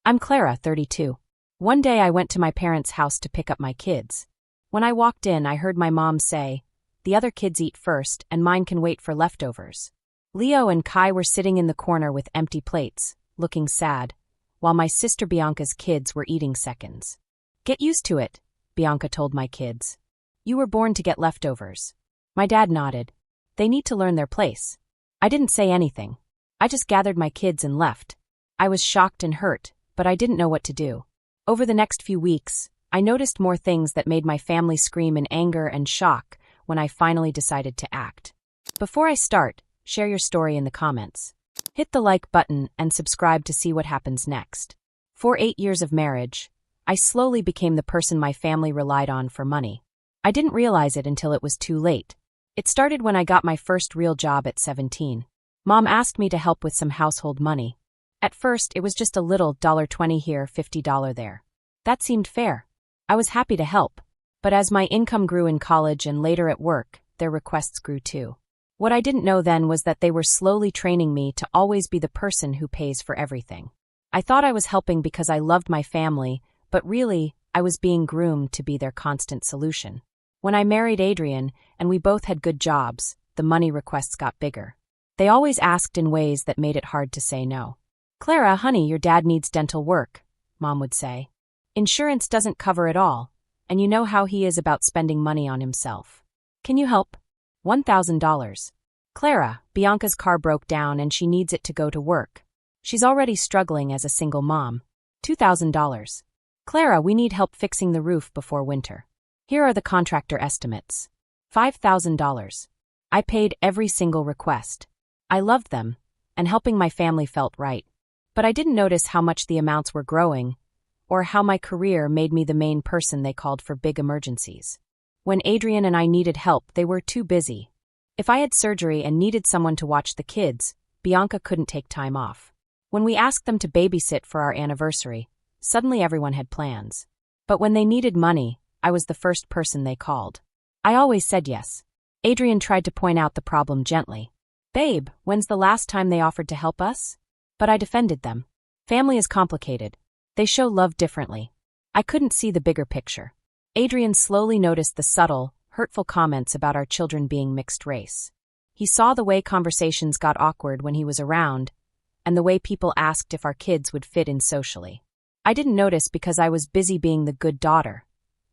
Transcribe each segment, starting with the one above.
I'm Clara, 32. One day I went to my parents' house to pick up my kids. When I walked in, I heard my mom say, "The other kids eat first, and mine can wait for leftovers." Leo and Kai were sitting in the corner with empty plates, looking sad, while my sister Bianca's kids were eating seconds. "Get used to it," Bianca told my kids. "You were born to get leftovers." My dad nodded. "They need to learn their place." I didn't say anything. I just gathered my kids and left. I was shocked and hurt, but I didn't know what to do. Over the next few weeks, I noticed more things that made my family scream in anger and shock when I finally decided to act. Before I start, share your story in the comments. Hit the like button and subscribe to see what happens next. For 8 years of marriage, I slowly became the person my family relied on for money. I didn't realize it until it was too late. It started when I got my first real job at 17. Mom asked me to help with some household money. At first, it was just a little $20 here, $50 there. That seemed fair. I was happy to help. But as my income grew in college and later at work, their requests grew too. What I didn't know then was that they were slowly training me to always be the person who pays for everything. I thought I was helping because I loved my family, but really, I was being groomed to be their constant solution. When I married Adrian, and we both had good jobs, the money requests got bigger. They always asked in ways that made it hard to say no. "Clara, honey, your dad needs dental work," Mom would say. "Insurance doesn't cover it all, and you know how he is about spending money on himself. Can you help?" $1,000. "Clara, Bianca's car broke down and she needs it to go to work. She's already struggling as a single mom." $2,000. "Clara, we need help fixing the roof before winter. Here are the contractor estimates." $5,000. I paid every single request. I loved them, and helping my family felt right. But I didn't notice how much the amounts were growing, or how my career made me the main person they called for big emergencies. When Adrian and I needed help, they were too busy. If I had surgery and needed someone to watch the kids, Bianca couldn't take time off. When we asked them to babysit for our anniversary, suddenly everyone had plans. But when they needed money, I was the first person they called. I always said yes. Adrian tried to point out the problem gently. "Babe, when's the last time they offered to help us?" But I defended them. Family is complicated. They show love differently. I couldn't see the bigger picture. Adrian slowly noticed the subtle, hurtful comments about our children being mixed race. He saw the way conversations got awkward when he was around, and the way people asked if our kids would fit in socially. I didn't notice because I was busy being the good daughter,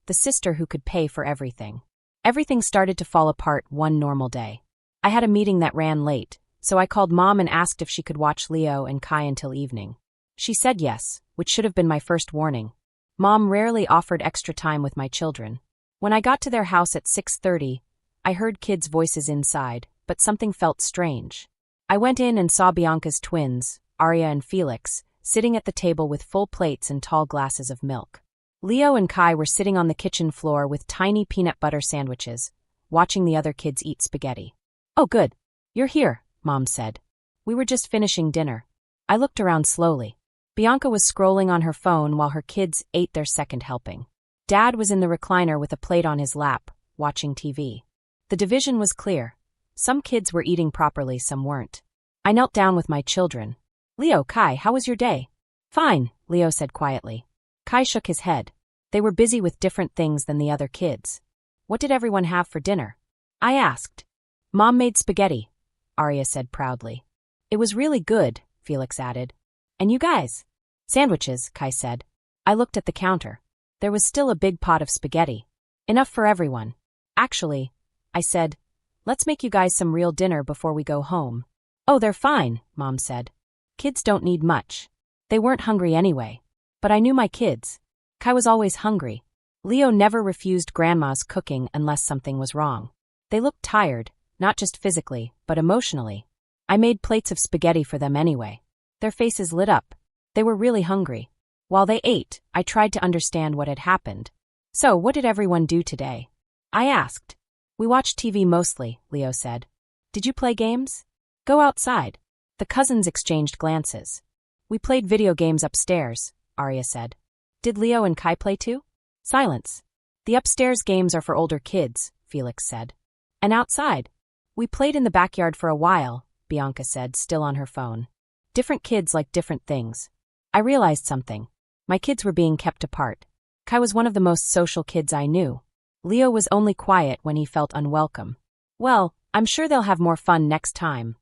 the sister who could pay for everything. Everything started to fall apart one normal day. I had a meeting that ran late, so I called Mom and asked if she could watch Leo and Kai until evening. She said yes, which should have been my first warning. Mom rarely offered extra time with my children. When I got to their house at 6:30, I heard kids' voices inside, but something felt strange. I went in and saw Bianca's twins, Aria and Felix, sitting at the table with full plates and tall glasses of milk. Leo and Kai were sitting on the kitchen floor with tiny peanut butter sandwiches, watching the other kids eat spaghetti. "Oh, good. You're here," Mom said. "We were just finishing dinner." I looked around slowly. Bianca was scrolling on her phone while her kids ate their second helping. Dad was in the recliner with a plate on his lap, watching TV. The division was clear. Some kids were eating properly, some weren't. I knelt down with my children. "Leo, Kai, how was your day?" "Fine," Leo said quietly. Kai shook his head. They were busy with different things than the other kids. "What did everyone have for dinner?" I asked. "Mom made spaghetti," Aria said proudly. "It was really good," Felix added. "And you guys?" "Sandwiches," Kai said. I looked at the counter. There was still a big pot of spaghetti. Enough for everyone. "Actually," I said, "let's make you guys some real dinner before we go home." "Oh, they're fine," Mom said. "Kids don't need much." They weren't hungry anyway. But I knew my kids. Kai was always hungry. Leo never refused Grandma's cooking unless something was wrong. They looked tired, not just physically, but emotionally. I made plates of spaghetti for them anyway. Their faces lit up. They were really hungry. While they ate, I tried to understand what had happened. "So, what did everyone do today?" I asked. "We watched TV mostly," Leo said. "Did you play games?" "Go outside." The cousins exchanged glances. "We played video games upstairs," Aria said. "Did Leo and Kai play too?" Silence. "The upstairs games are for older kids," Felix said. "And outside?" "We played in the backyard for a while," Bianca said, still on her phone. "Different kids like different things." I realized something. My kids were being kept apart. Kai was one of the most social kids I knew. Leo was only quiet when he felt unwelcome. Well, I'm sure they'll have more fun next time,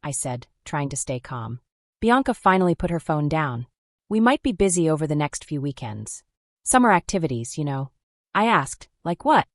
I said, trying to stay calm. Bianca finally put her phone down. We might be busy over the next few weekends. Summer activities, you know. I asked, like what?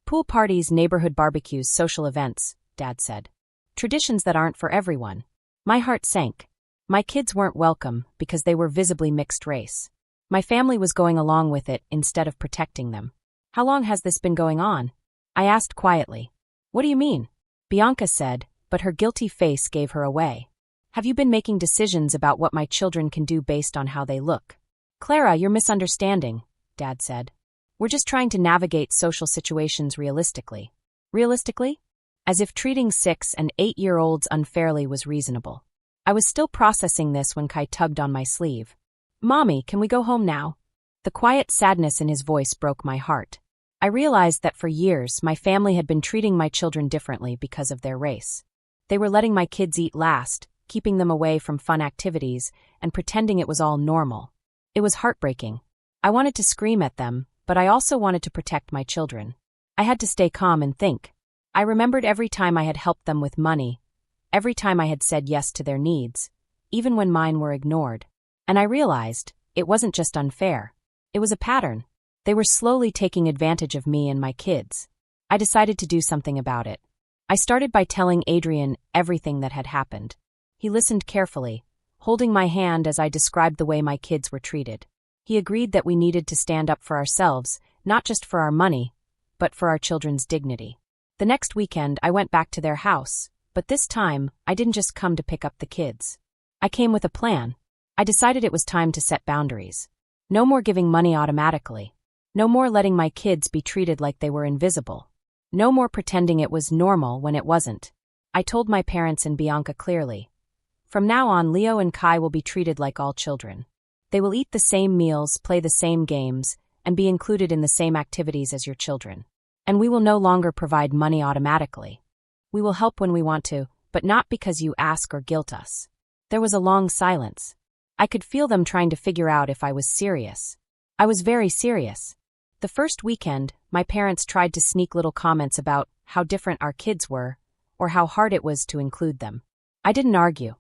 Pool parties, neighborhood barbecues, social events, Dad said. Traditions that aren't for everyone. My heart sank. My kids weren't welcome because they were visibly mixed race. My family was going along with it instead of protecting them. How long has this been going on? I asked quietly. What do you mean? Bianca said, but her guilty face gave her away. Have you been making decisions about what my children can do based on how they look? Clara, you're misunderstanding, Dad said. We're just trying to navigate social situations realistically. Realistically? As if treating 6- and 8-year-olds unfairly was reasonable. I was still processing this when Kai tugged on my sleeve. Mommy, can we go home now? The quiet sadness in his voice broke my heart. I realized that for years my family had been treating my children differently because of their race. They were letting my kids eat last, keeping them away from fun activities, and pretending it was all normal. It was heartbreaking. I wanted to scream at them, but I also wanted to protect my children. I had to stay calm and think. I remembered every time I had helped them with money, every time I had said yes to their needs, even when mine were ignored. And I realized, it wasn't just unfair. It was a pattern. They were slowly taking advantage of me and my kids. I decided to do something about it. I started by telling Adrian everything that had happened. He listened carefully, holding my hand as I described the way my kids were treated. He agreed that we needed to stand up for ourselves, not just for our money, but for our children's dignity. The next weekend, I went back to their house, but this time, I didn't just come to pick up the kids. I came with a plan. I decided it was time to set boundaries. No more giving money automatically. No more letting my kids be treated like they were invisible. No more pretending it was normal when it wasn't. I told my parents and Bianca clearly. From now on, Leo and Kai will be treated like all children. They will eat the same meals, play the same games, and be included in the same activities as your children. And we will no longer provide money automatically. We will help when we want to, but not because you ask or guilt us. There was a long silence. I could feel them trying to figure out if I was serious. I was very serious. The first weekend, my parents tried to sneak little comments about how different our kids were, or how hard it was to include them. I didn't argue.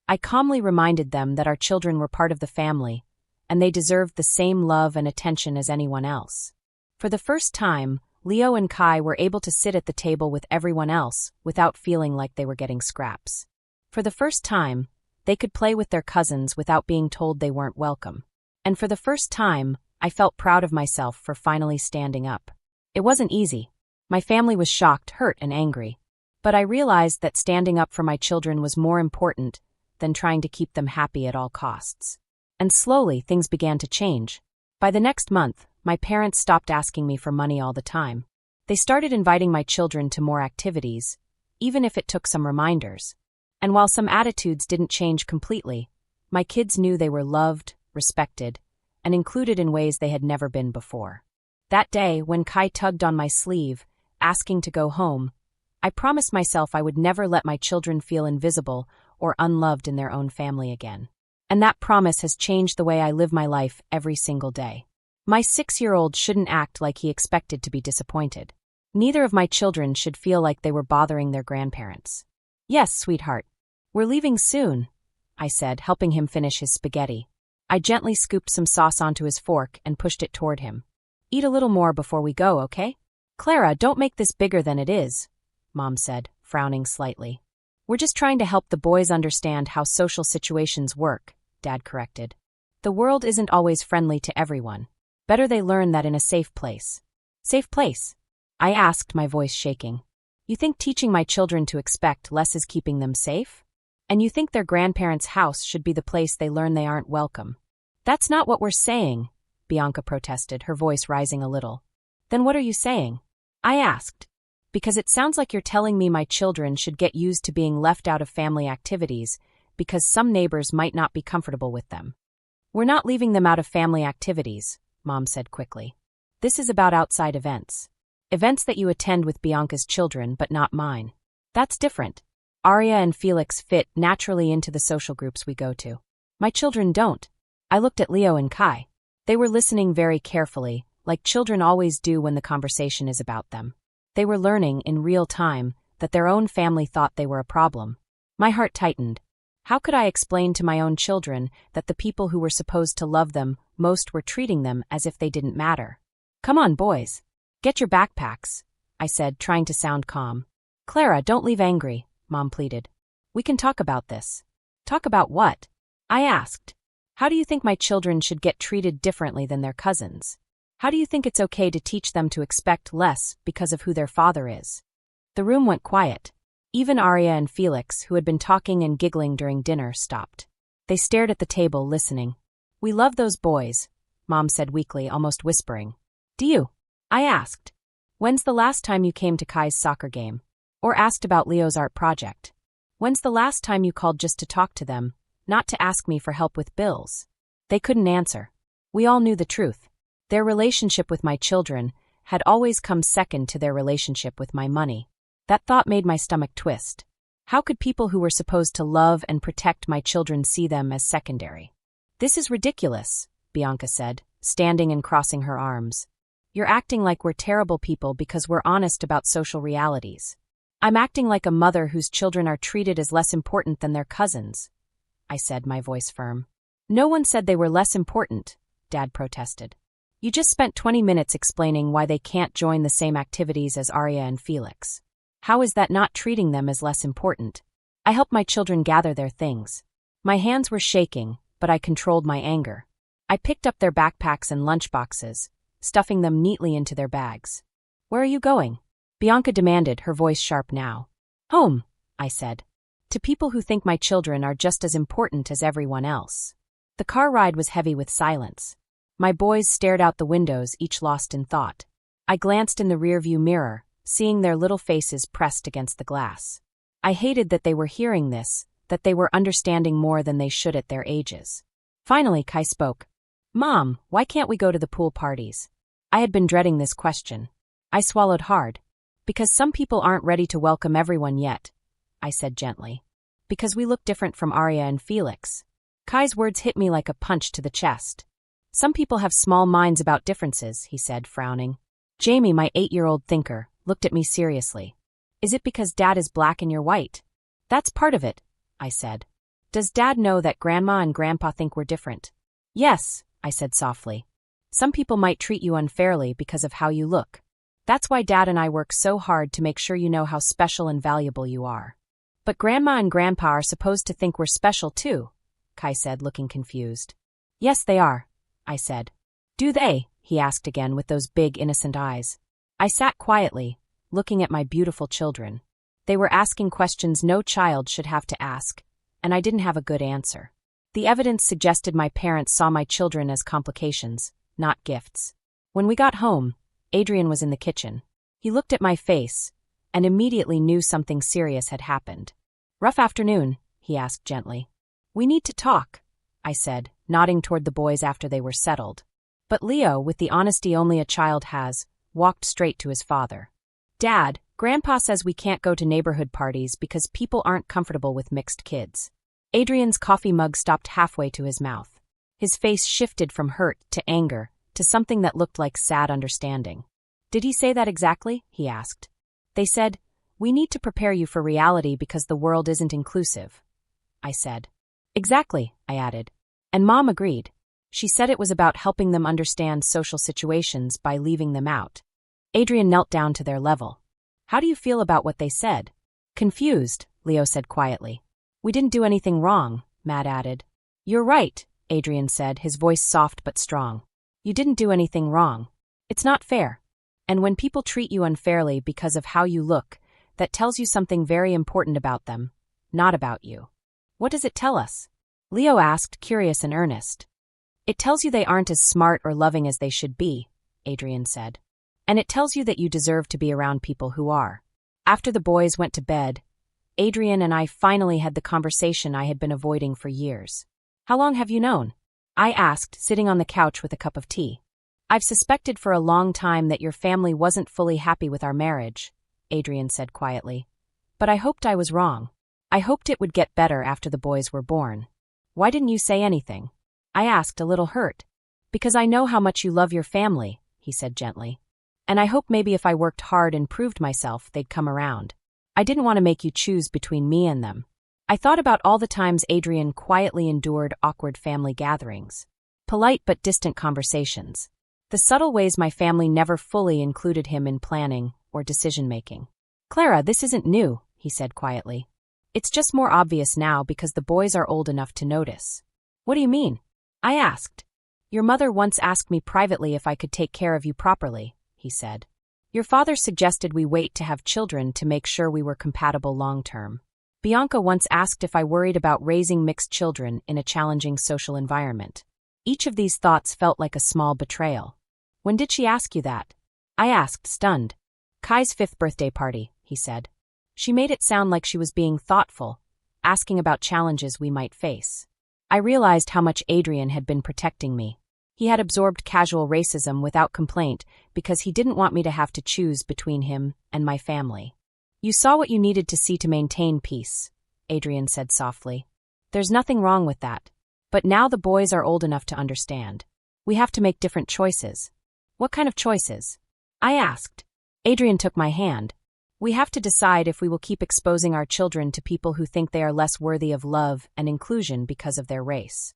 I calmly reminded them that our children were part of the family, and they deserved the same love and attention as anyone else. For the first time, Leo and Kai were able to sit at the table with everyone else without feeling like they were getting scraps. For the first time, they could play with their cousins without being told they weren't welcome. And for the first time, I felt proud of myself for finally standing up. It wasn't easy. My family was shocked, hurt, and angry. But I realized that standing up for my children was more important than trying to keep them happy at all costs. And slowly, things began to change. By the next month, my parents stopped asking me for money all the time. They started inviting my children to more activities, even if it took some reminders. And while some attitudes didn't change completely, my kids knew they were loved, respected, and included in ways they had never been before. That day, when Kai tugged on my sleeve, asking to go home, I promised myself I would never let my children feel invisible or unloved in their own family again. And that promise has changed the way I live my life every single day. My 6-year-old shouldn't act like he expected to be disappointed. Neither of my children should feel like they were bothering their grandparents. Yes, sweetheart. We're leaving soon, I said, helping him finish his spaghetti. I gently scooped some sauce onto his fork and pushed it toward him. Eat a little more before we go, okay? Clara, don't make this bigger than it is, Mom said, frowning slightly. We're just trying to help the boys understand how social situations work, Dad corrected. The world isn't always friendly to everyone. Better they learn that in a safe place. Safe place? I asked, my voice shaking. You think teaching my children to expect less is keeping them safe? And you think their grandparents' house should be the place they learn they aren't welcome? That's not what we're saying, Bianca protested, her voice rising a little. Then what are you saying? I asked. Because it sounds like you're telling me my children should get used to being left out of family activities because some neighbors might not be comfortable with them. We're not leaving them out of family activities, Mom said quickly. This is about outside events. Events that you attend with Bianca's children, but not mine. That's different. Arya and Felix fit naturally into the social groups we go to. My children don't. I looked at Leo and Kai. They were listening very carefully, like children always do when the conversation is about them. They were learning, in real time, that their own family thought they were a problem. My heart tightened. How could I explain to my own children that the people who were supposed to love them most were treating them as if they didn't matter? "Come on, boys. Get your backpacks," I said, trying to sound calm. "Clara, don't leave angry," Mom pleaded. "We can talk about this." "Talk about what?" I asked. "How do you think my children should get treated differently than their cousins? How do you think it's okay to teach them to expect less because of who their father is?" The room went quiet. Even Arya and Felix, who had been talking and giggling during dinner, stopped. They stared at the table, listening. "We love those boys," Mom said weakly, almost whispering. "Do you?" I asked. "When's the last time you came to Kai's soccer game? Or asked about Leo's art project? When's the last time you called just to talk to them, not to ask me for help with bills?" They couldn't answer. We all knew the truth. Their relationship with my children had always come second to their relationship with my money. That thought made my stomach twist. How could people who were supposed to love and protect my children see them as secondary? "This is ridiculous," Bianca said, standing and crossing her arms. "You're acting like we're terrible people because we're honest about social realities." "I'm acting like a mother whose children are treated as less important than their cousins," I said, my voice firm. "No one said they were less important," Dad protested. "You just spent 20 minutes explaining why they can't join the same activities as Arya and Felix. How is that not treating them as less important?" I helped my children gather their things. My hands were shaking, but I controlled my anger. I picked up their backpacks and lunchboxes, stuffing them neatly into their bags. "Where are you going?" Bianca demanded, her voice sharp now. "Home," I said. "To people who think my children are just as important as everyone else." The car ride was heavy with silence. My boys stared out the windows, each lost in thought. I glanced in the rearview mirror, seeing their little faces pressed against the glass. I hated that they were hearing this, that they were understanding more than they should at their ages. Finally, Kai spoke. "Mom, why can't we go to the pool parties?" I had been dreading this question. I swallowed hard. "Because some people aren't ready to welcome everyone yet," I said gently. "Because we look different from Arya and Felix." Kai's words hit me like a punch to the chest. "Some people have small minds about differences," he said, frowning. Jamie, my 8-year-old thinker, looked at me seriously. "Is it because Dad is black and you're white?" "That's part of it," I said. "Does Dad know that Grandma and Grandpa think we're different?" "Yes," I said softly. "Some people might treat you unfairly because of how you look. That's why Dad and I work so hard to make sure you know how special and valuable you are." "But Grandma and Grandpa are supposed to think we're special too," Kai said, looking confused. "Yes, they are," I said. "Do they?" he asked again with those big, innocent eyes. I sat quietly, looking at my beautiful children. They were asking questions no child should have to ask, and I didn't have a good answer. The evidence suggested my parents saw my children as complications, not gifts. When we got home, Adrian was in the kitchen. He looked at my face, and immediately knew something serious had happened. "Rough afternoon?" he asked gently. "We need to talk," I said, nodding toward the boys after they were settled. But Leo, with the honesty only a child has, walked straight to his father. "Dad, Grandpa says we can't go to neighborhood parties because people aren't comfortable with mixed kids." Adrian's coffee mug stopped halfway to his mouth. His face shifted from hurt to anger to something that looked like sad understanding. "Did he say that exactly?" he asked. "They said, we need to prepare you for reality because the world isn't inclusive," I said. "Exactly," I added. And Mom agreed. She said it was about helping them understand social situations by leaving them out. Adrian knelt down to their level. "How do you feel about what they said?" "Confused," Leo said quietly. "We didn't do anything wrong," Matt added. "You're right," Adrian said, his voice soft but strong. "You didn't do anything wrong. It's not fair. And when people treat you unfairly because of how you look, that tells you something very important about them, not about you." "What does it tell us?" Leo asked, curious and earnest. "It tells you they aren't as smart or loving as they should be," Adrian said. "And it tells you that you deserve to be around people who are." After the boys went to bed, Adrian and I finally had the conversation I had been avoiding for years. "How long have you known?" I asked, sitting on the couch with a cup of tea. "I've suspected for a long time that your family wasn't fully happy with our marriage," Adrian said quietly. "But I hoped I was wrong. I hoped it would get better after the boys were born. Why didn't you say anything?" I asked, a little hurt. Because I know how much you love your family, he said gently. And I hope maybe if I worked hard and proved myself, they'd come around. I didn't want to make you choose between me and them. I thought about all the times Adrian quietly endured awkward family gatherings. Polite but distant conversations. The subtle ways my family never fully included him in planning or decision-making. Clara, this isn't new, he said quietly. It's just more obvious now because the boys are old enough to notice. What do you mean? I asked. Your mother once asked me privately if I could take care of you properly, he said. Your father suggested we wait to have children to make sure we were compatible long-term. Bianca once asked if I worried about raising mixed children in a challenging social environment. Each of these thoughts felt like a small betrayal. When did she ask you that? I asked, stunned. Kai's 5th birthday party, he said. She made it sound like she was being thoughtful, asking about challenges we might face. I realized how much Adrian had been protecting me. He had absorbed casual racism without complaint because he didn't want me to have to choose between him and my family. You saw what you needed to see to maintain peace, Adrian said softly. There's nothing wrong with that. But now the boys are old enough to understand. We have to make different choices. What kind of choices? I asked. Adrian took my hand. We have to decide if we will keep exposing our children to people who think they are less worthy of love and inclusion because of their race.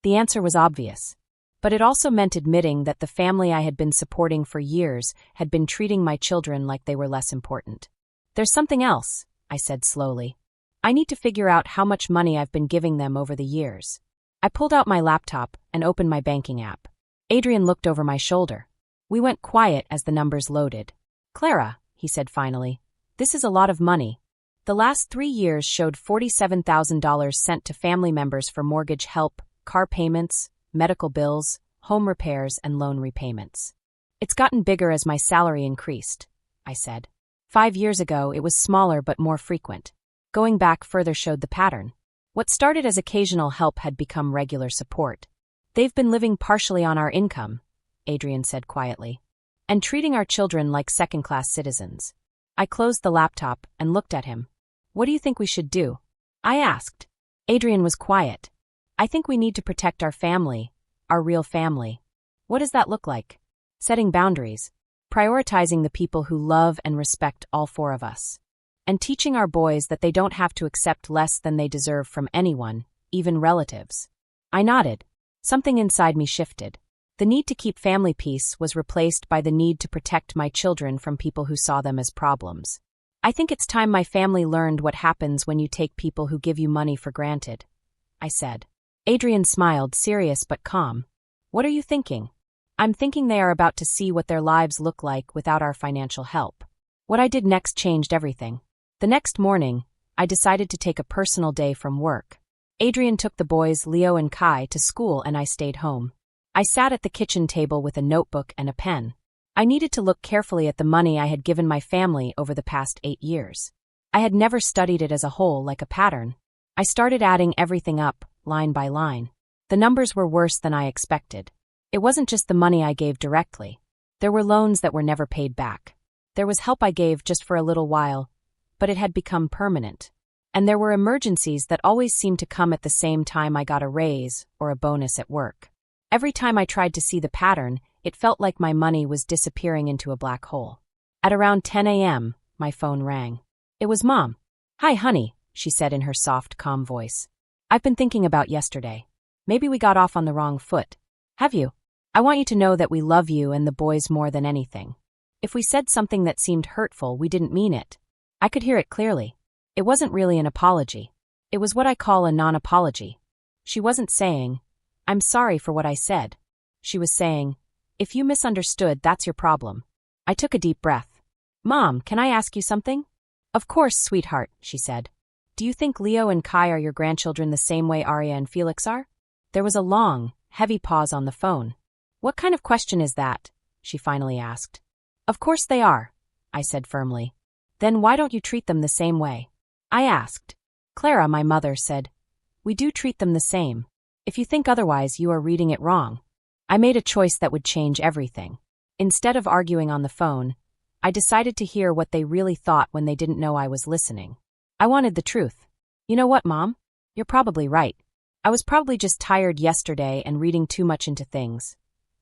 The answer was obvious. But it also meant admitting that the family I had been supporting for years had been treating my children like they were less important. There's something else, I said slowly. I need to figure out how much money I've been giving them over the years. I pulled out my laptop and opened my banking app. Adrian looked over my shoulder. We went quiet as the numbers loaded. Clara, he said finally, this is a lot of money. The last 3 years showed $47,000 sent to family members for mortgage help, car payments, medical bills, home repairs, and loan repayments. It's gotten bigger as my salary increased, I said. 5 years ago, it was smaller but more frequent. Going back further showed the pattern. What started as occasional help had become regular support. They've been living partially on our income, Adrian said quietly, and treating our children like second-class citizens. I closed the laptop and looked at him. What do you think we should do? I asked. Adrian was quiet. I think we need to protect our family, our real family. What does that look like? Setting boundaries, prioritizing the people who love and respect all 4 of us, and teaching our boys that they don't have to accept less than they deserve from anyone, even relatives. I nodded. Something inside me shifted. The need to keep family peace was replaced by the need to protect my children from people who saw them as problems. I think it's time my family learned what happens when you take people who give you money for granted, I said. Adrian smiled, serious but calm. What are you thinking? I'm thinking they are about to see what their lives look like without our financial help. What I did next changed everything. The next morning, I decided to take a personal day from work. Adrian took the boys, Leo and Kai, to school and I stayed home. I sat at the kitchen table with a notebook and a pen. I needed to look carefully at the money I had given my family over the past 8 years. I had never studied it as a whole like a pattern. I started adding everything up, line by line. The numbers were worse than I expected. It wasn't just the money I gave directly. There were loans that were never paid back. There was help I gave just for a little while, but it had become permanent. And there were emergencies that always seemed to come at the same time I got a raise or a bonus at work. Every time I tried to see the pattern, it felt like my money was disappearing into a black hole. At around 10 a.m., my phone rang. It was Mom. Hi, honey, she said in her soft, calm voice. I've been thinking about yesterday. Maybe we got off on the wrong foot. Have you? I want you to know that we love you and the boys more than anything. If we said something that seemed hurtful, we didn't mean it. I could hear it clearly. It wasn't really an apology. It was what I call a non-apology. She wasn't saying, I'm sorry for what I said. She was saying, if you misunderstood, that's your problem. I took a deep breath. Mom, can I ask you something? Of course, sweetheart, she said. Do you think Leo and Kai are your grandchildren the same way Arya and Felix are? There was a long, heavy pause on the phone. What kind of question is that? She finally asked. Of course they are, I said firmly. Then why don't you treat them the same way? I asked. Clara, my mother, said, we do treat them the same. If you think otherwise, you are reading it wrong. I made a choice that would change everything. Instead of arguing on the phone, I decided to hear what they really thought when they didn't know I was listening. I wanted the truth. You know what, Mom? You're probably right. I was probably just tired yesterday and reading too much into things.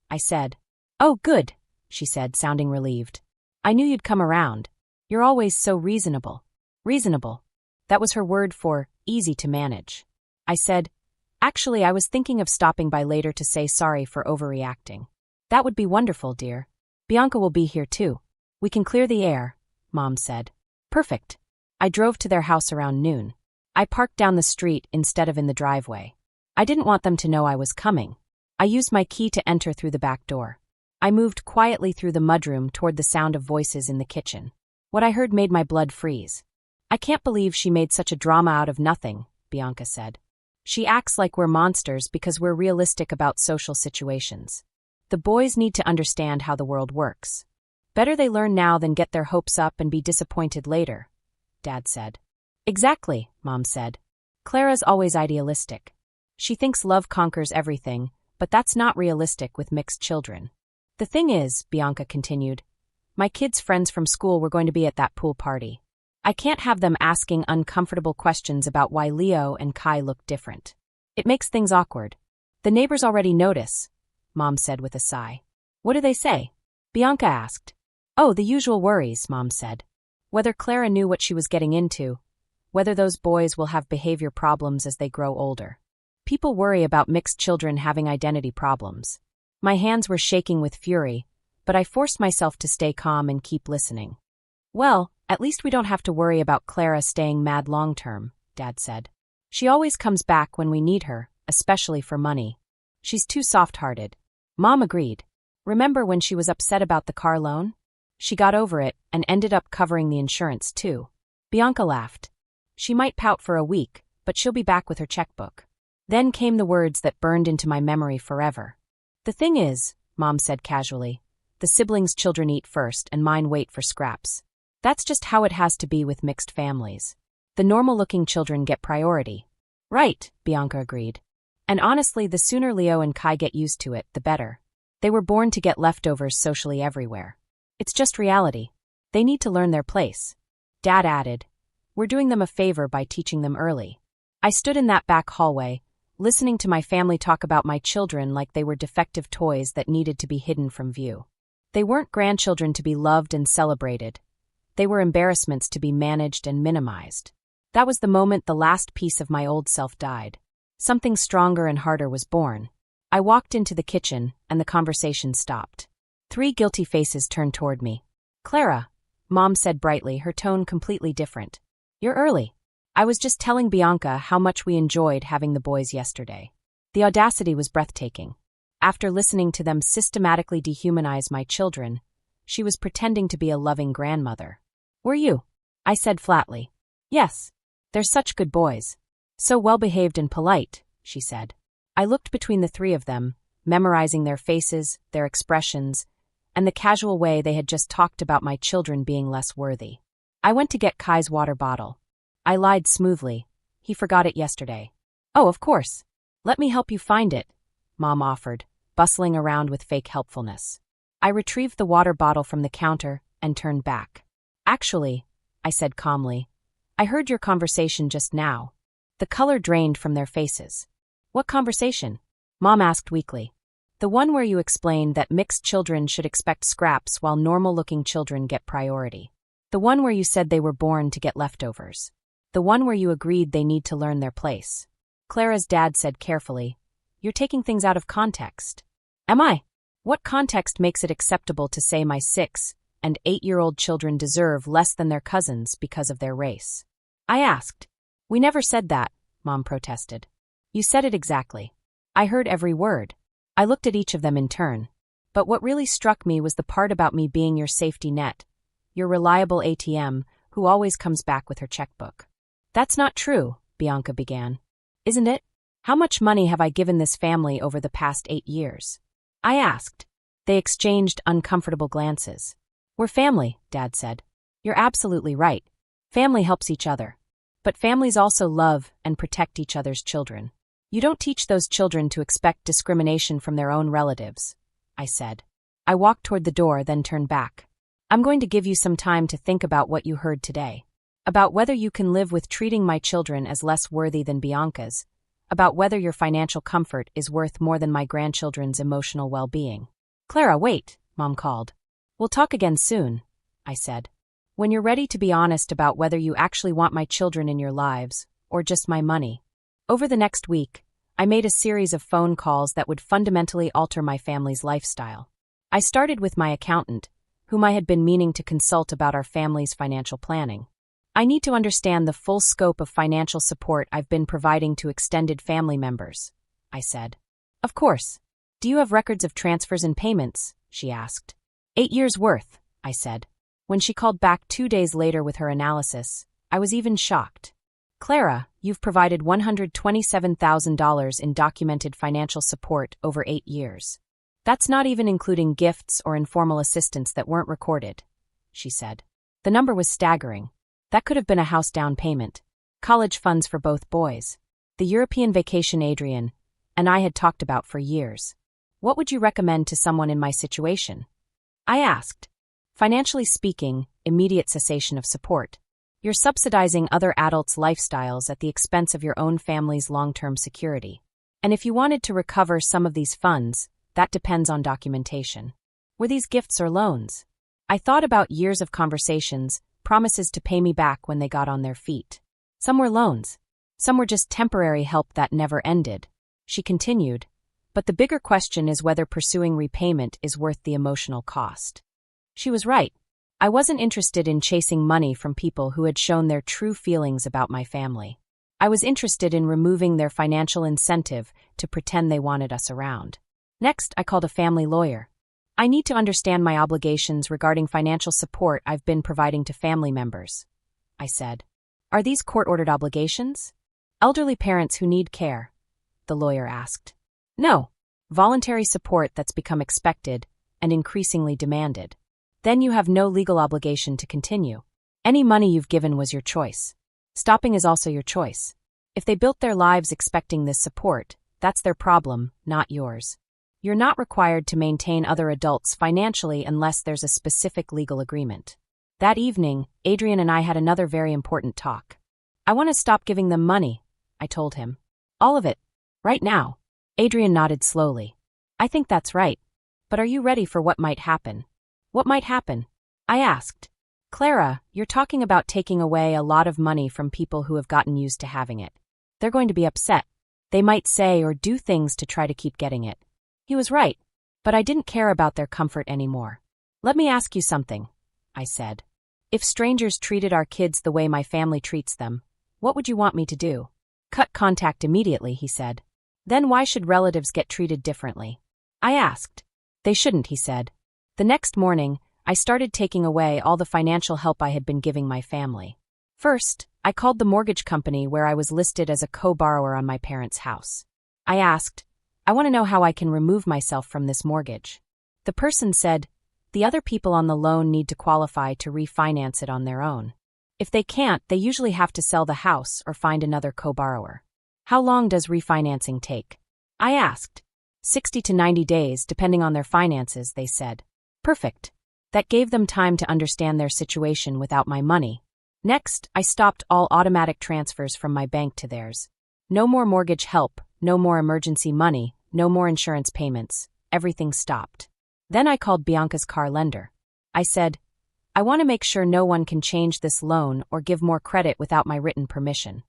I said. Oh, good, she said, sounding relieved. I knew you'd come around. You're always so reasonable. Reasonable. That was her word for easy to manage. I said, actually, I was thinking of stopping by later to say sorry for overreacting. That would be wonderful, dear. Bianca will be here too. We can clear the air, Mom said. Perfect. I drove to their house around noon. I parked down the street instead of in the driveway. I didn't want them to know I was coming. I used my key to enter through the back door. I moved quietly through the mudroom toward the sound of voices in the kitchen. What I heard made my blood freeze. I can't believe she made such a drama out of nothing, Bianca said. She acts like we're monsters because we're realistic about social situations. The boys need to understand how the world works. Better they learn now than get their hopes up and be disappointed later, Dad said. Exactly, Mom said. Clara's always idealistic. She thinks love conquers everything, but that's not realistic with mixed children. The thing is, Bianca continued, my kids' friends from school were going to be at that pool party. I can't have them asking uncomfortable questions about why Leo and Kai look different. It makes things awkward. The neighbors already notice, Mom said with a sigh. What do they say? Bianca asked. Oh, the usual worries, Mom said. Whether Clara knew what she was getting into, whether those boys will have behavior problems as they grow older. People worry about mixed children having identity problems. My hands were shaking with fury, but I forced myself to stay calm and keep listening. Well, at least we don't have to worry about Clara staying mad long-term, Dad said. She always comes back when we need her, especially for money. She's too soft-hearted. Mom agreed. Remember when she was upset about the car loan? She got over it and ended up covering the insurance too. Bianca laughed. She might pout for a week, but she'll be back with her checkbook. Then came the words that burned into my memory forever. The thing is, Mom said casually, the siblings' children eat first and mine wait for scraps. That's just how it has to be with mixed families. The normal-looking children get priority. Right, Bianca agreed. And honestly, the sooner Leo and Kai get used to it, the better. They were born to get leftovers socially everywhere. It's just reality. They need to learn their place. Dad added, we're doing them a favor by teaching them early. I stood in that back hallway, listening to my family talk about my children like they were defective toys that needed to be hidden from view. They weren't grandchildren to be loved and celebrated. They were embarrassments to be managed and minimized. That was the moment the last piece of my old self died. Something stronger and harder was born. I walked into the kitchen, and the conversation stopped. 3 guilty faces turned toward me. Clara, Mom said brightly, her tone completely different. You're early. I was just telling Bianca how much we enjoyed having the boys yesterday. The audacity was breathtaking. After listening to them systematically dehumanize my children, she was pretending to be a loving grandmother. Were you? I said flatly. Yes. They're such good boys. So well-behaved and polite, she said. I looked between the 3 of them, memorizing their faces, their expressions, and the casual way they had just talked about my children being less worthy. I went to get Kai's water bottle. I lied smoothly. He forgot it yesterday. Oh, of course. Let me help you find it, Mom offered, bustling around with fake helpfulness. I retrieved the water bottle from the counter and turned back. Actually, I said calmly, I heard your conversation just now. The color drained from their faces. What conversation? Mom asked weakly. The one where you explained that mixed children should expect scraps while normal-looking children get priority. The one where you said they were born to get leftovers. The one where you agreed they need to learn their place. Clara's dad said carefully, You're taking things out of context. Am I? What context makes it acceptable to say my 6- and 8-year-old children deserve less than their cousins because of their race? I asked. We never said that, Mom protested. You said it exactly. I heard every word. I looked at each of them in turn. But what really struck me was the part about me being your safety net, your reliable ATM, who always comes back with her checkbook. That's not true, Bianca began. Isn't it? How much money have I given this family over the past 8 years? I asked. They exchanged uncomfortable glances. We're family, Dad said. You're absolutely right. Family helps each other. But families also love and protect each other's children. You don't teach those children to expect discrimination from their own relatives, I said. I walked toward the door, then turned back. I'm going to give you some time to think about what you heard today. About whether you can live with treating my children as less worthy than Bianca's, about whether your financial comfort is worth more than my grandchildren's emotional well-being. Clara, wait, Mom called. We'll talk again soon, I said. When you're ready to be honest about whether you actually want my children in your lives, or just my money. Over the next week, I made a series of phone calls that would fundamentally alter my family's lifestyle. I started with my accountant, whom I had been meaning to consult about our family's financial planning. I need to understand the full scope of financial support I've been providing to extended family members, I said. Of course. Do you have records of transfers and payments? She asked. 8 years' worth, I said. When she called back 2 days later with her analysis, I was even shocked. Clara, you've provided $127,000 in documented financial support over 8 years. That's not even including gifts or informal assistance that weren't recorded, she said. The number was staggering. That could have been a house down payment, college funds for both boys, the European vacation Adrian and I had talked about for years. What would you recommend to someone in my situation? I asked. Financially speaking, immediate cessation of support. You're subsidizing other adults' lifestyles at the expense of your own family's long-term security. And if you wanted to recover some of these funds, that depends on documentation. Were these gifts or loans? I thought about years of conversations, promises to pay me back when they got on their feet. Some were loans. Some were just temporary help that never ended. She continued, but the bigger question is whether pursuing repayment is worth the emotional cost. She was right. I wasn't interested in chasing money from people who had shown their true feelings about my family. I was interested in removing their financial incentive to pretend they wanted us around. Next, I called a family lawyer. I need to understand my obligations regarding financial support I've been providing to family members, I said. Are these court-ordered obligations? Elderly parents who need care, the lawyer asked. No, voluntary support that's become expected and increasingly demanded. Then you have no legal obligation to continue. Any money you've given was your choice. Stopping is also your choice. If they built their lives expecting this support, that's their problem, not yours. You're not required to maintain other adults financially unless there's a specific legal agreement. That evening, Adrian and I had another very important talk. I want to stop giving them money, I told him. All of it. Right now. Adrian nodded slowly. I think that's right. But are you ready for what might happen? What might happen? I asked. Clara, you're talking about taking away a lot of money from people who have gotten used to having it. They're going to be upset. They might say or do things to try to keep getting it. He was right, but I didn't care about their comfort anymore. Let me ask you something, I said. If strangers treated our kids the way my family treats them, what would you want me to do? Cut contact immediately, he said. Then why should relatives get treated differently? I asked. They shouldn't, he said. The next morning, I started taking away all the financial help I had been giving my family. First, I called the mortgage company where I was listed as a co-borrower on my parents' house. I asked, I want to know how I can remove myself from this mortgage. The person said, the other people on the loan need to qualify to refinance it on their own. If they can't, they usually have to sell the house or find another co-borrower. How long does refinancing take? I asked. 60 to 90 days, depending on their finances, they said. Perfect. That gave them time to understand their situation without my money. Next, I stopped all automatic transfers from my bank to theirs. No more mortgage help, no more emergency money, no more insurance payments. Everything stopped. Then I called Bianca's car lender. I said, I want to make sure no one can change this loan or give more credit without my written permission.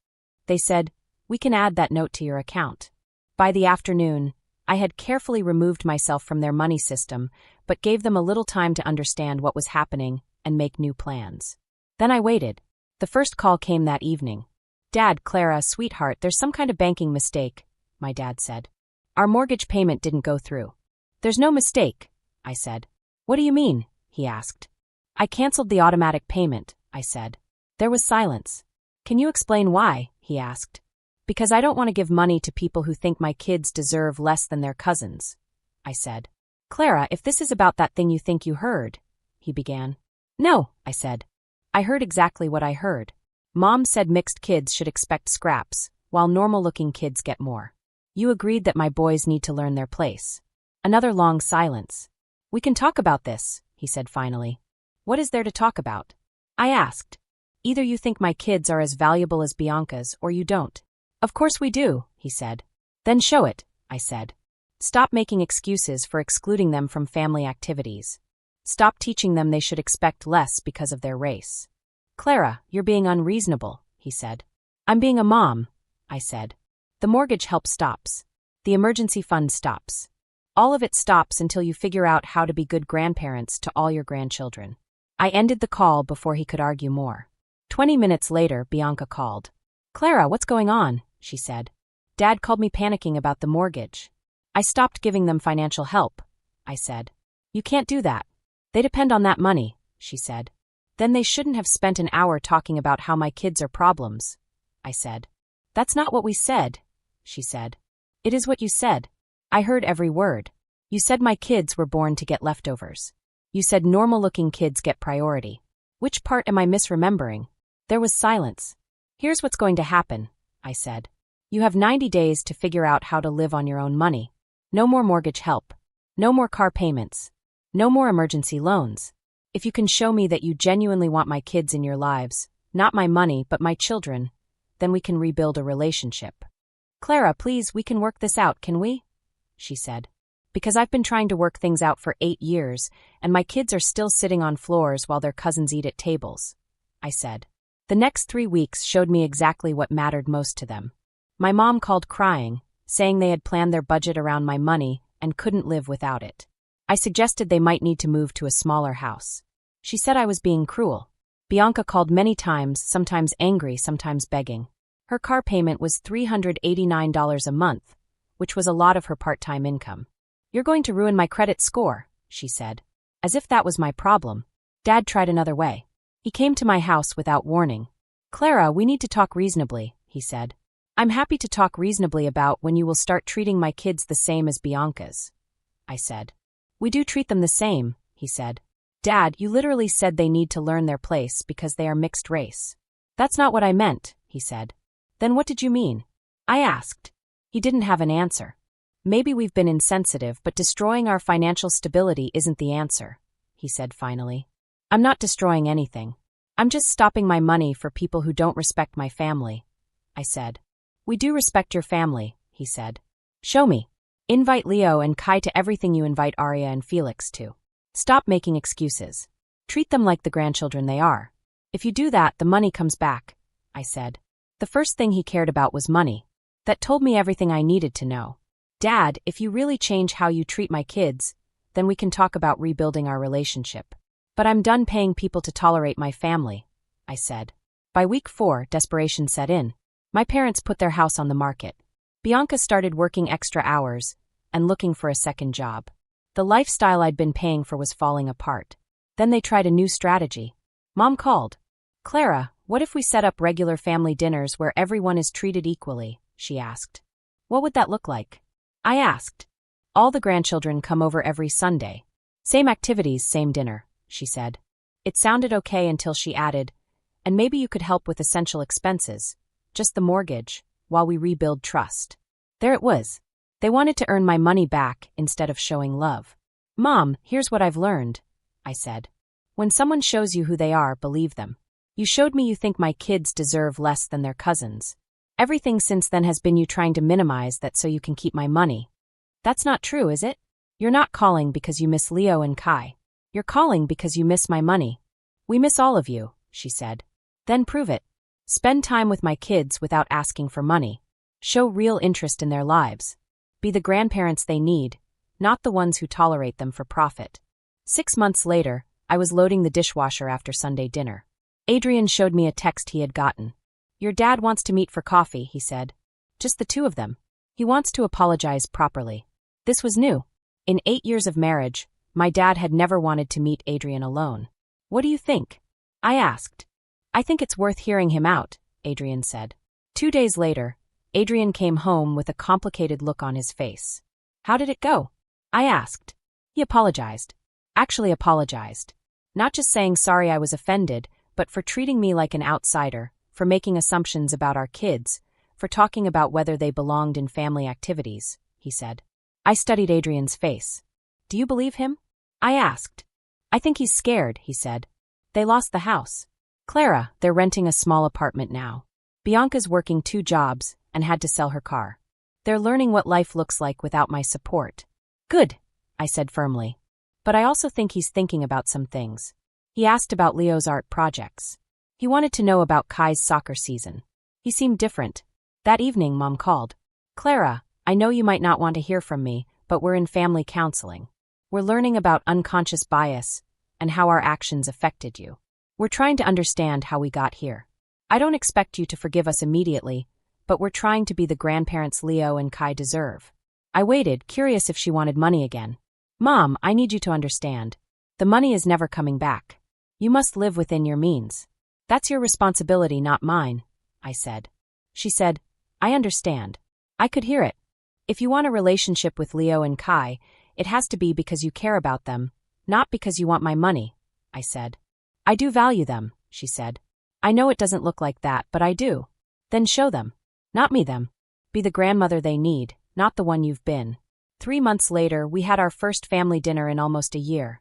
They said, we can add that note to your account. By the afternoon, I had carefully removed myself from their money system, but gave them a little time to understand what was happening and make new plans. Then I waited. The first call came that evening. Dad, Clara, sweetheart, there's some kind of banking mistake, my dad said. Our mortgage payment didn't go through. There's no mistake, I said. What do you mean? He asked. I canceled the automatic payment, I said. There was silence. Can you explain why? He asked. Because I don't want to give money to people who think my kids deserve less than their cousins, I said. Clara, if this is about that thing you think you heard, he began. No, I said. I heard exactly what I heard. Mom said mixed kids should expect scraps, while normal-looking kids get more. You agreed that my boys need to learn their place. Another long silence. We can talk about this, he said finally. What is there to talk about? I asked. Either you think my kids are as valuable as Bianca's or you don't. Of course we do, he said. Then show it, I said. Stop making excuses for excluding them from family activities. Stop teaching them they should expect less because of their race. Clara, you're being unreasonable, he said. I'm being a mom, I said. The mortgage help stops. The emergency fund stops. All of it stops until you figure out how to be good grandparents to all your grandchildren. I ended the call before he could argue more. 20 minutes later, Bianca called. Clara, what's going on? She said. Dad called me panicking about the mortgage. I stopped giving them financial help, I said. You can't do that. They depend on that money, she said. Then they shouldn't have spent an hour talking about how my kids are problems, I said. That's not what we said, she said. It is what you said. I heard every word. You said my kids were born to get leftovers. You said normal-looking kids get priority. Which part am I misremembering? There was silence. Here's what's going to happen, I said. You have 90 days to figure out how to live on your own money. No more mortgage help. No more car payments. No more emergency loans. If you can show me that you genuinely want my kids in your lives, not my money but my children, then we can rebuild a relationship. Clara, please, we can work this out, can we? She said. Because I've been trying to work things out for 8 years, and my kids are still sitting on floors while their cousins eat at tables, I said. The next 3 weeks showed me exactly what mattered most to them. My mom called crying, saying they had planned their budget around my money and couldn't live without it. I suggested they might need to move to a smaller house. She said I was being cruel. Bianca called many times, sometimes angry, sometimes begging. Her car payment was $389 a month, which was a lot of her part-time income. You're going to ruin my credit score, she said. As if that was my problem. Dad tried another way. He came to my house without warning. Clara, we need to talk reasonably, he said. I'm happy to talk reasonably about when you will start treating my kids the same as Bianca's, I said. We do treat them the same, he said. Dad, you literally said they need to learn their place because they are mixed race. That's not what I meant, he said. Then what did you mean? I asked. He didn't have an answer. Maybe we've been insensitive, but destroying our financial stability isn't the answer, he said finally. I'm not destroying anything. I'm just stopping my money for people who don't respect my family, I said. We do respect your family, he said. Show me. Invite Leo and Kai to everything you invite Arya and Felix to. Stop making excuses. Treat them like the grandchildren they are. If you do that, the money comes back, I said. The first thing he cared about was money. That told me everything I needed to know. Dad, if you really change how you treat my kids, then we can talk about rebuilding our relationship. But I'm done paying people to tolerate my family, I said. By week 4, desperation set in. My parents put their house on the market. Bianca started working extra hours and looking for a second job. The lifestyle I'd been paying for was falling apart. Then they tried a new strategy. Mom called. Clara, what if we set up regular family dinners where everyone is treated equally? She asked. What would that look like? I asked. All the grandchildren come over every Sunday. Same activities, same dinner, she said. It sounded okay until she added, and maybe you could help with essential expenses, just the mortgage, while we rebuild trust. There it was. They wanted to earn my money back instead of showing love. Mom, here's what I've learned, I said. When someone shows you who they are, believe them. You showed me you think my kids deserve less than their cousins. Everything since then has been you trying to minimize that so you can keep my money. That's not true, is it? You're not calling because you miss Leo and Kai. You're calling because you miss my money. We miss all of you, she said. Then prove it. Spend time with my kids without asking for money. Show real interest in their lives. Be the grandparents they need, not the ones who tolerate them for profit. 6 months later, I was loading the dishwasher after Sunday dinner. Adrian showed me a text he had gotten. Your dad wants to meet for coffee, he said. Just the two of them. He wants to apologize properly. This was new. In 8 years of marriage, my dad had never wanted to meet Adrian alone. What do you think? I asked. I think it's worth hearing him out, Adrian said. 2 days later, Adrian came home with a complicated look on his face. How did it go? I asked. He apologized. Actually apologized. Not just saying sorry I was offended, but for treating me like an outsider, for making assumptions about our kids, for talking about whether they belonged in family activities, he said. I studied Adrian's face. Do you believe him? I asked. I think he's scared, he said. They lost the house. Clara, they're renting a small apartment now. Bianca's working 2 jobs and had to sell her car. They're learning what life looks like without my support. Good, I said firmly. But I also think he's thinking about some things. He asked about Leo's art projects. He wanted to know about Kai's soccer season. He seemed different. That evening, Mom called. Clara, I know you might not want to hear from me, but we're in family counseling. We're learning about unconscious bias and how our actions affected you. We're trying to understand how we got here. I don't expect you to forgive us immediately, but we're trying to be the grandparents Leo and Kai deserve. I waited, curious if she wanted money again. Mom, I need you to understand. The money is never coming back. You must live within your means. That's your responsibility, not mine, I said. She said, I understand. I could hear it. If you want a relationship with Leo and Kai, it has to be because you care about them, not because you want my money, I said. I do value them, she said. I know it doesn't look like that, but I do. Then show them. Not me them. Be the grandmother they need, not the one you've been. 3 months later, we had our first family dinner in almost a year.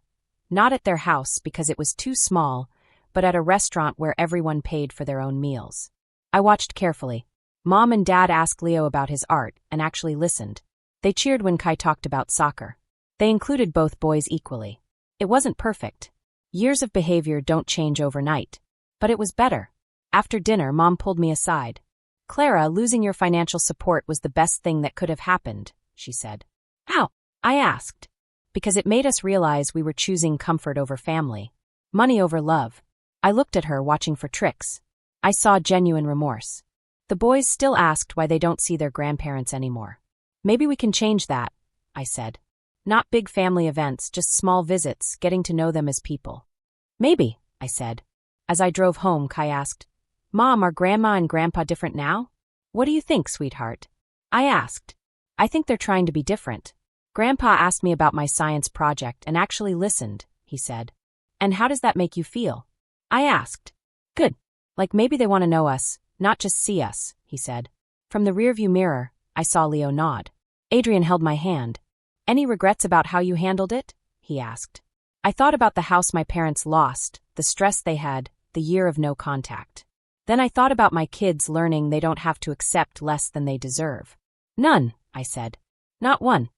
Not at their house because it was too small, but at a restaurant where everyone paid for their own meals. I watched carefully. Mom and Dad asked Leo about his art and actually listened. They cheered when Kai talked about soccer. They included both boys equally. It wasn't perfect. Years of behavior don't change overnight. But it was better. After dinner, Mom pulled me aside. Clara, losing your financial support was the best thing that could have happened, she said. How? I asked. Because it made us realize we were choosing comfort over family. Money over love. I looked at her, watching for tricks. I saw genuine remorse. The boys still asked why they don't see their grandparents anymore. Maybe we can change that, I said. Not big family events, just small visits, getting to know them as people. Maybe, I said. As I drove home, Kai asked, Mom, are Grandma and Grandpa different now? What do you think, sweetheart? I asked. I think they're trying to be different. Grandpa asked me about my science project and actually listened, he said. And how does that make you feel? I asked. Good. Like maybe they want to know us, not just see us, he said. From the rearview mirror, I saw Leo nod. Adrian held my hand. Any regrets about how you handled it? He asked. I thought about the house my parents lost, the stress they had, the year of no contact. Then I thought about my kids learning they don't have to accept less than they deserve. None, I said. Not one.